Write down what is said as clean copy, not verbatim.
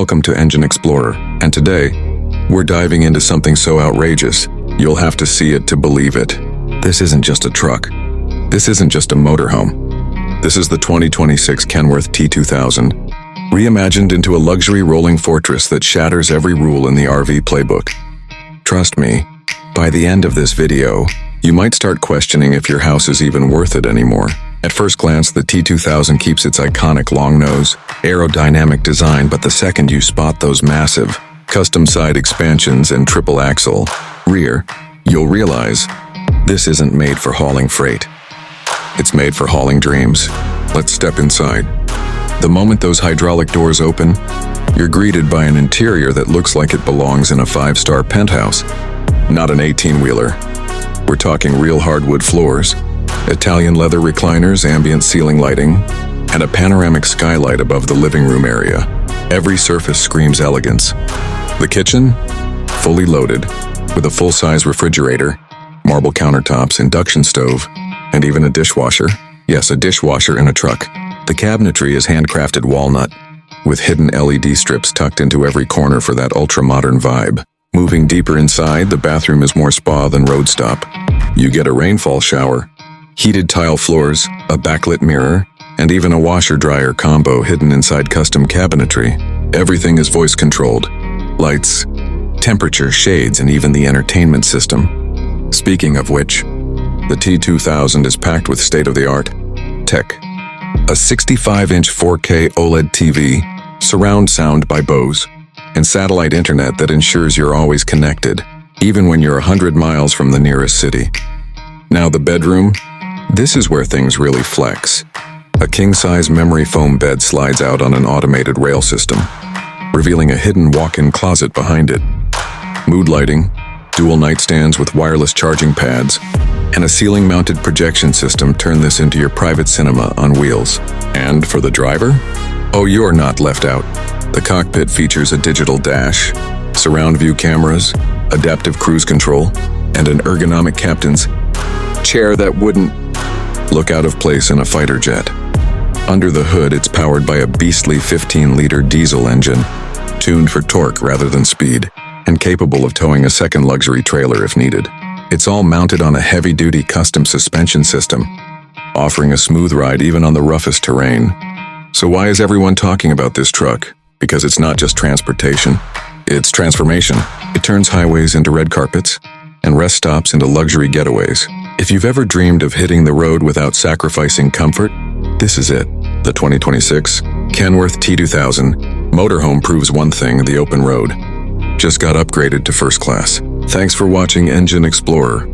Welcome to Engine Explorer, and today, we're diving into something so outrageous, you'll have to see it to believe it. This isn't just a truck. This isn't just a motorhome. This is the 2026 Kenworth T2000, reimagined into a luxury rolling fortress that shatters every rule in the RV playbook. Trust me, by the end of this video, you might start questioning if your house is even worth it anymore. At first glance, the T2000 keeps its iconic long nose, aerodynamic design, but the second you spot those massive, custom side expansions and triple axle rear, you'll realize this isn't made for hauling freight. It's made for hauling dreams. Let's step inside. The moment those hydraulic doors open, you're greeted by an interior that looks like it belongs in a 5-star penthouse, not an 18-wheeler. We're talking real hardwood floors, Italian leather recliners, ambient ceiling lighting, and a panoramic skylight above the living room area. Every surface screams elegance. The kitchen, fully loaded, with a full-size refrigerator, marble countertops, induction stove, and even a dishwasher. Yes, a dishwasher in a truck. The cabinetry is handcrafted walnut, with hidden LED strips tucked into every corner for that ultra-modern vibe. Moving deeper inside, the bathroom is more spa than road stop. You get a rainfall shower, heated tile floors, a backlit mirror, and even a washer-dryer combo hidden inside custom cabinetry. Everything is voice-controlled. Lights, temperature, shades, and even the entertainment system. Speaking of which, the T2000 is packed with state-of-the-art tech. A 65-inch 4K OLED TV, surround sound by Bose, and satellite internet that ensures you're always connected, even when you're 100 miles from the nearest city. Now the bedroom, this is where things really flex. A king-size memory foam bed slides out on an automated rail system, revealing a hidden walk-in closet behind it. Mood lighting, dual nightstands with wireless charging pads, and a ceiling-mounted projection system turn this into your private cinema on wheels. And for the driver? Oh, you're not left out. The cockpit features a digital dash, surround view cameras, adaptive cruise control, and an ergonomic captain's chair that wouldn't look out of place in a fighter jet. Under the hood, it's powered by a beastly 15-liter diesel engine, tuned for torque rather than speed, and capable of towing a second luxury trailer if needed. It's all mounted on a heavy-duty custom suspension system, offering a smooth ride even on the roughest terrain. So why is everyone talking about this truck? Because it's not just transportation, it's transformation. It turns highways into red carpets and rest stops into luxury getaways. If you've ever dreamed of hitting the road without sacrificing comfort, this is it. The 2026 Kenworth T2000 Motorhome proves one thing: the open road just got upgraded to first class. Thanks for watching Engine Explorer.